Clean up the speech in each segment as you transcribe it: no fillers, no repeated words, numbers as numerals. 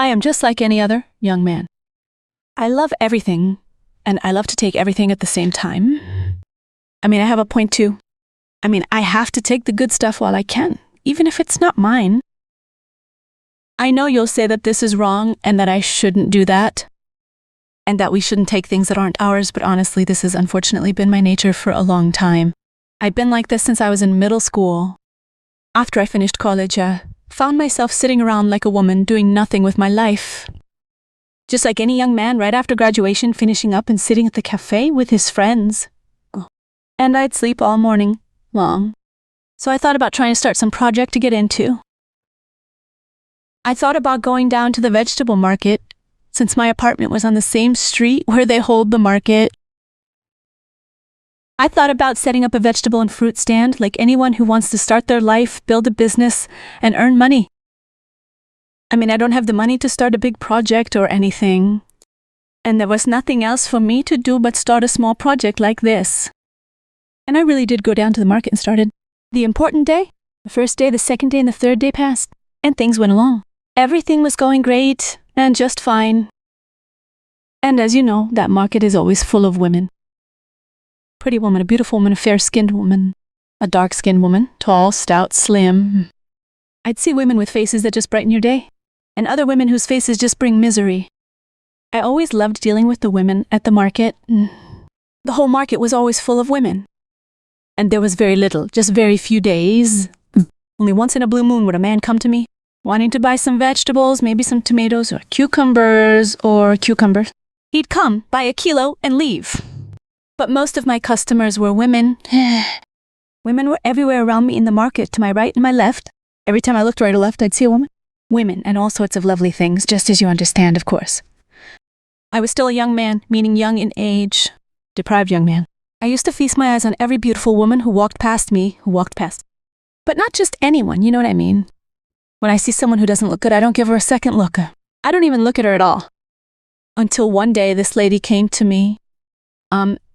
I am just like any other young man. I love everything, and I love to take everything at the same time. I have a point too. I have to take the good stuff while I can, even if it's not mine. I know you'll say that this is wrong and that I shouldn't do that, and that we shouldn't take things that aren't ours, but honestly, this has unfortunately been my nature for a long time. I've been like this since I was in middle school. After I finished college, I found myself sitting around like a woman, doing nothing with my life. Just like any young man right after graduation, finishing up and sitting at the cafe with his friends. And I'd sleep all morning long. So I thought about trying to start some project to get into. I thought about going down to the vegetable market, since my apartment was on the same street where they hold the market. I thought about setting up a vegetable and fruit stand like anyone who wants to start their life, build a business, and earn money. I don't have the money to start a big project or anything. And there was nothing else for me to do but start a small project like this. And I really did go down to the market and started. The important day, the first day, the second day, and the third day passed, and things went along. Everything was going great and just fine. And as you know, that market is always full of women. Pretty woman, a beautiful woman, a fair-skinned woman, a dark-skinned woman, tall, stout, slim. I'd see women with faces that just brighten your day, and other women whose faces just bring misery. I always loved dealing with the women at the market. The whole market was always full of women. And there was very little, just very few days. Only once in a blue moon would a man come to me, wanting to buy some vegetables, maybe some tomatoes or cucumbers. He'd come, buy a kilo, and leave. But most of my customers were women. Women were everywhere around me in the market, to my right and my left. Every time I looked right or left, I'd see a woman. Women and all sorts of lovely things, just as you understand, of course. I was still a young man, meaning young in age. Deprived young man. I used to feast my eyes on every beautiful woman who walked past me, But not just anyone, you know what I mean? When I see someone who doesn't look good, I don't give her a second look. I don't even look at her at all. Until one day, this lady came to me.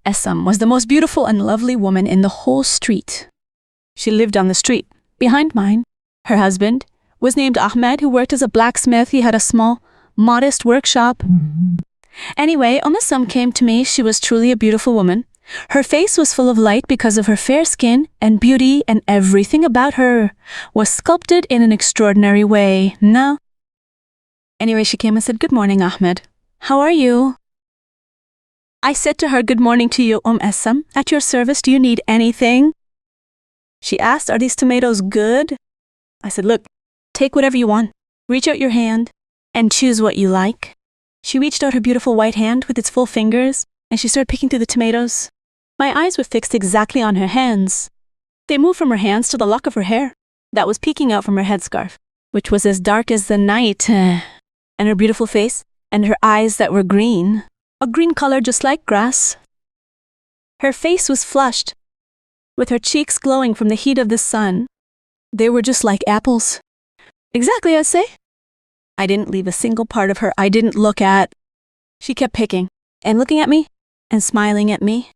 Esam was the most beautiful and lovely woman in the whole street. She lived on the street, behind mine. Her husband was named Ahmed, who worked as a blacksmith. He had a small, modest workshop. Anyway, Esam came to me. She was truly a beautiful woman. Her face was full of light because of her fair skin and beauty, and everything about her was sculpted in an extraordinary way. No. Anyway, she came and said, "Good morning, Ahmed. How are you?" I said to her, "Good morning to you, Esam. At your service, do you need anything?" She asked, "Are these tomatoes good?" I said, "Look, take whatever you want. Reach out your hand and choose what you like." She reached out her beautiful white hand with its full fingers, and she started picking through the tomatoes. My eyes were fixed exactly on her hands. They moved from her hands to the lock of her hair that was peeking out from her headscarf, which was as dark as the night, and her beautiful face, and her eyes that were green, a green color just like grass. Her face was flushed, with her cheeks glowing from the heat of the sun. They were just like apples. Exactly, I'd say. I didn't leave a single part of her I didn't look at. She kept picking, and looking at me, and smiling at me.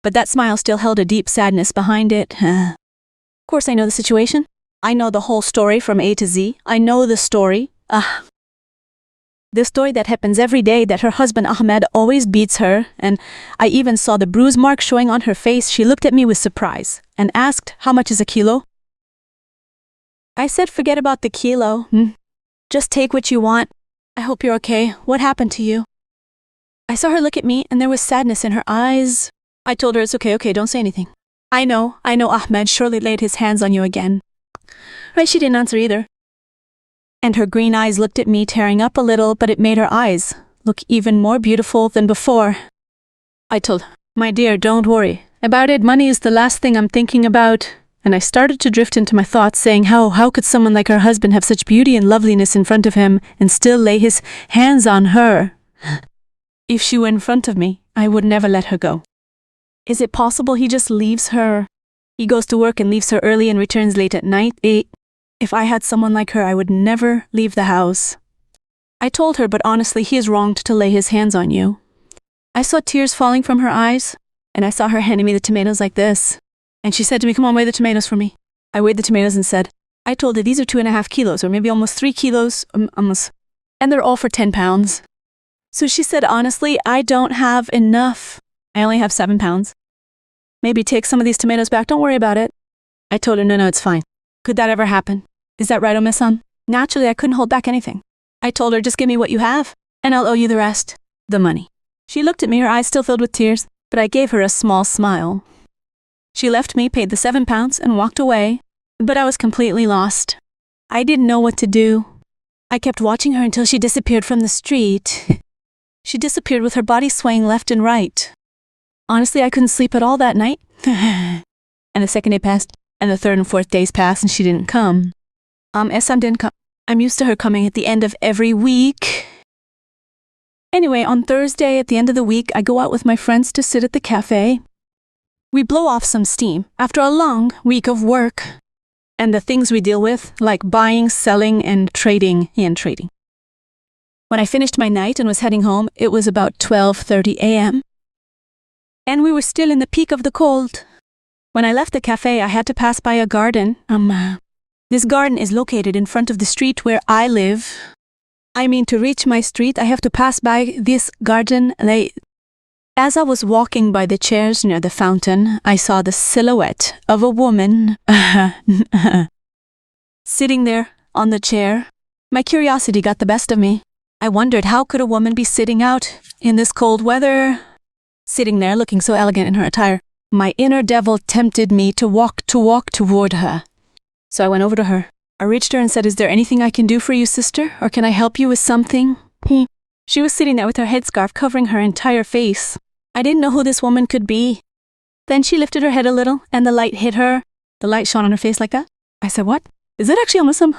But that smile still held a deep sadness behind it. Of course I know the situation. I know the whole story from A to Z. I know the story. The story that happens every day, that her husband Ahmed always beats her, and I even saw the bruise mark showing on her face. She looked at me with surprise and asked, "How much is a kilo?" I said, "Forget about the kilo. Just take what you want. I hope you're okay. What happened to you?" I saw her look at me, and there was sadness in her eyes. I told her, "It's okay, don't say anything. I know Ahmed surely laid his hands on you again." Right, she didn't answer either. And her green eyes looked at me, tearing up a little, but it made her eyes look even more beautiful than before. I told her, "My dear, don't worry about it. Money is the last thing I'm thinking about." And I started to drift into my thoughts, saying, how could someone like her husband have such beauty and loveliness in front of him and still lay his hands on her? If she were in front of me, I would never let her go. Is it possible he just leaves her? He goes to work and leaves her early and returns late at night. If I had someone like her, I would never leave the house. I told her, "But honestly, he is wronged to lay his hands on you." I saw tears falling from her eyes, and I saw her handing me the tomatoes like this. And she said to me, "Come on, weigh the tomatoes for me." I weighed the tomatoes and said, I told her, "These are 2.5 kilos, or maybe almost 3 kilos, almost and they're all for £10. So she said, honestly, I don't have enough. I only have £7. Maybe take some of these tomatoes back, don't worry about it. I told her, no, it's fine. Could that ever happen? Is that right, Miss Son? Naturally, I couldn't hold back anything. I told her, just give me what you have, and I'll owe you the rest. The money. She looked at me, her eyes still filled with tears, but I gave her a small smile. She left me, paid the £7, and walked away, but I was completely lost. I didn't know what to do. I kept watching her until she disappeared from the street. She disappeared with her body swaying left and right. Honestly, I couldn't sleep at all that night. And the second day passed, and the third and fourth days passed, and she didn't come. Esam didn't come. I'm used to her coming at the end of every week. Anyway, on Thursday at the end of the week, I go out with my friends to sit at the cafe. We blow off some steam after a long week of work. And the things we deal with, like buying, selling, and trading. When I finished my night and was heading home, it was about 12:30 a.m. And we were still in the peak of the cold. When I left the cafe, I had to pass by a garden. This garden is located in front of the street where I live. To reach my street, I have to pass by this garden. As I was walking by the chairs near the fountain, I saw the silhouette of a woman sitting there on the chair. My curiosity got the best of me. I wondered, how could a woman be sitting out in this cold weather? Sitting there looking so elegant in her attire. My inner devil tempted me to walk toward her. So I went over to her. I reached her and said, is there anything I can do for you, sister? Or can I help you with something? She was sitting there with her headscarf covering her entire face. I didn't know who this woman could be. Then she lifted her head a little, and the light hit her. The light shone on her face like that. I said, what? Is it actually Muslim?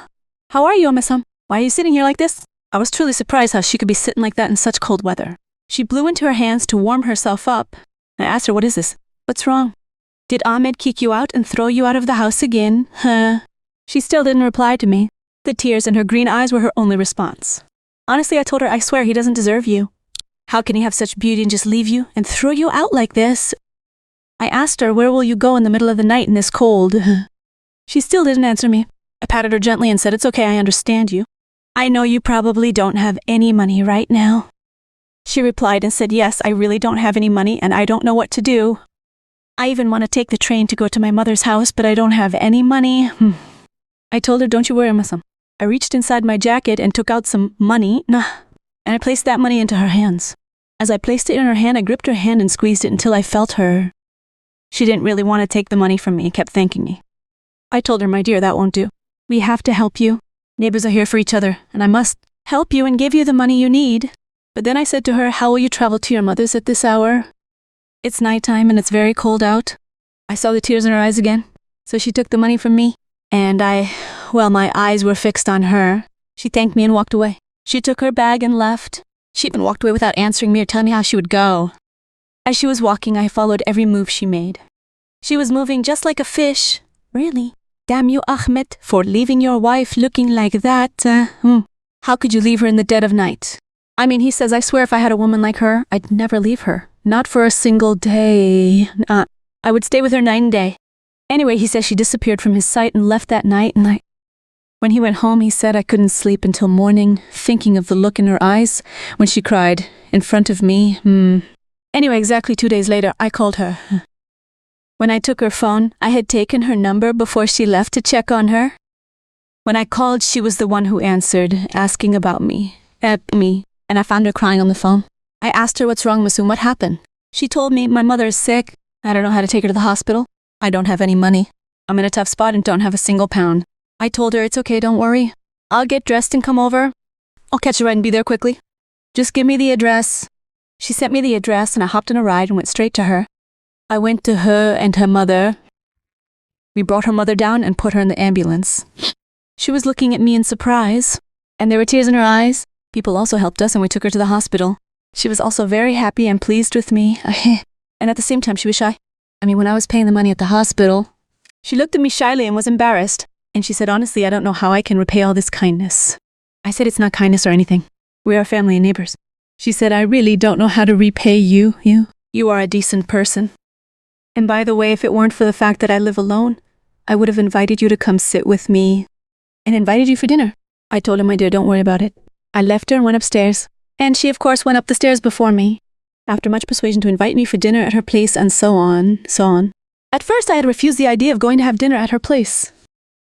How are you, Muslim? Why are you sitting here like this? I was truly surprised how she could be sitting like that in such cold weather. She blew into her hands to warm herself up. I asked her, what is this? What's wrong? Did Ahmed kick you out and throw you out of the house again? She still didn't reply to me. The tears in her green eyes were her only response. Honestly, I told her, I swear he doesn't deserve you. How can he have such beauty and just leave you and throw you out like this? I asked her, where will you go in the middle of the night in this cold? She still didn't answer me. I patted her gently and said, it's okay, I understand you. I know you probably don't have any money right now. She replied and said, yes, I really don't have any money and I don't know what to do. I even want to take the train to go to my mother's house, but I don't have any money. I told her, don't you worry, Muslim. I reached inside my jacket and took out some money, and I placed that money into her hands. As I placed it in her hand, I gripped her hand and squeezed it until I felt her. She didn't really want to take the money from me and kept thanking me. I told her, my dear, that won't do. We have to help you. Neighbors are here for each other, and I must help you and give you the money you need. But then I said to her, how will you travel to your mother's at this hour? It's nighttime and it's very cold out. I saw the tears in her eyes again. So she took the money from me, and my eyes were fixed on her. She thanked me and walked away. She took her bag and left. She even walked away without answering me or telling me how she would go. As she was walking, I followed every move she made. She was moving just like a fish. Really? Damn you, Ahmed, for leaving your wife looking like that. How could you leave her in the dead of night? He says, I swear if I had a woman like her, I'd never leave her. Not for a single day. I would stay with her night and day. Anyway, he says she disappeared from his sight and left that night, and when he went home, he said I couldn't sleep until morning, thinking of the look in her eyes when she cried in front of me. Anyway, exactly 2 days later, I called her. When I took her phone, I had taken her number before she left to check on her. When I called, she was the one who answered, asking about me, and I found her crying on the phone. I asked her, what's wrong, Masoom? What happened? She told me, my mother is sick. I don't know how to take her to the hospital. I don't have any money. I'm in a tough spot and don't have a single pound. I told her, it's okay, don't worry. I'll get dressed and come over. I'll catch a ride and be there quickly. Just give me the address. She sent me the address and I hopped on a ride and went straight to her. I went to her and her mother. We brought her mother down and put her in the ambulance. She was looking at me in surprise, and there were tears in her eyes. People also helped us and we took her to the hospital. She was also very happy and pleased with me. And at the same time, she was shy. When I was paying the money at the hospital, she looked at me shyly and was embarrassed. And she said, honestly, I don't know how I can repay all this kindness. I said, it's not kindness or anything. We are family and neighbors. She said, I really don't know how to repay you. You are a decent person. And by the way, if it weren't for the fact that I live alone, I would have invited you to come sit with me and invited you for dinner. I told her, my dear, don't worry about it. I left her and went upstairs. And she, of course, went up the stairs before me, after much persuasion to invite me for dinner at her place and so on, so on. At first, I had refused the idea of going to have dinner at her place.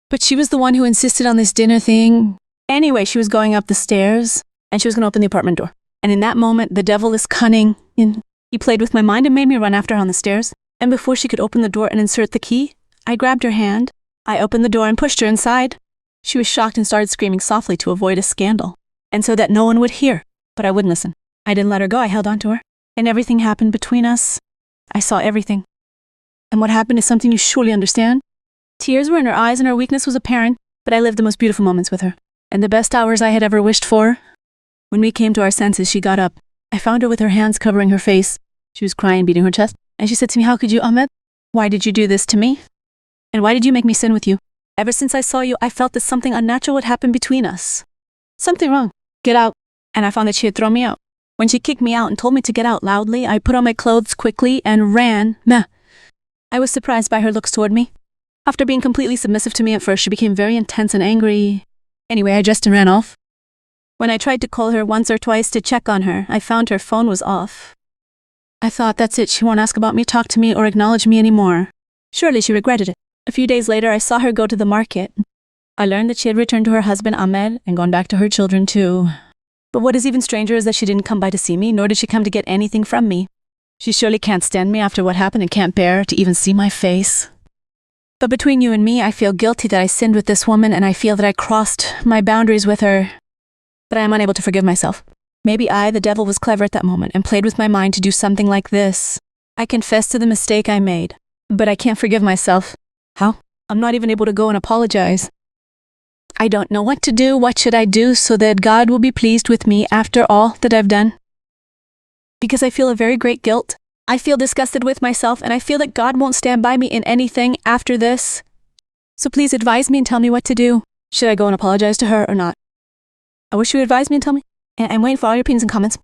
But she was the one who insisted on this dinner thing. Anyway, she was going up the stairs, and she was going to open the apartment door. And in that moment, the devil is cunning. He played with my mind and made me run after her on the stairs. And before she could open the door and insert the key, I grabbed her hand. I opened the door and pushed her inside. She was shocked and started screaming softly to avoid a scandal, and so that no one would hear. But I wouldn't listen. I didn't let her go. I held on to her. And everything happened between us. I saw everything. And what happened is something you surely understand. Tears were in her eyes and her weakness was apparent, but I lived the most beautiful moments with her. And the best hours I had ever wished for. When we came to our senses, she got up. I found her with her hands covering her face. She was crying, beating her chest. And she said to me, "How could you, Ahmed? Why did you do this to me? And why did you make me sin with you? Ever since I saw you, I felt that something unnatural would happen between us. Something wrong. Get out." And I found that she had thrown me out. When she kicked me out and told me to get out loudly, I put on my clothes quickly and ran. I was surprised by her looks toward me. After being completely submissive to me at first, she became very intense and angry. Anyway, I dressed and ran off. When I tried to call her once or twice to check on her, I found her phone was off. I thought, that's it, she won't ask about me, talk to me, or acknowledge me anymore. Surely she regretted it. A few days later, I saw her go to the market. I learned that she had returned to her husband, Ahmed, and gone back to her children too. But what is even stranger is that she didn't come by to see me, nor did she come to get anything from me. She surely can't stand me after what happened and can't bear to even see my face. But between you and me, I feel guilty that I sinned with this woman, and I feel that I crossed my boundaries with her. But I am unable to forgive myself. Maybe I, the devil, was clever at that moment and played with my mind to do something like this. I confess to the mistake I made, but I can't forgive myself. How? I'm not even able to go and apologize. I don't know what to do. What should I do so that God will be pleased with me after all that I've done? Because I feel a very great guilt. I feel disgusted with myself, and I feel that God won't stand by me in anything after this. So please advise me and tell me what to do. Should I go and apologize to her or not? I wish you would advise me and tell me. And I'm waiting for all your opinions and comments.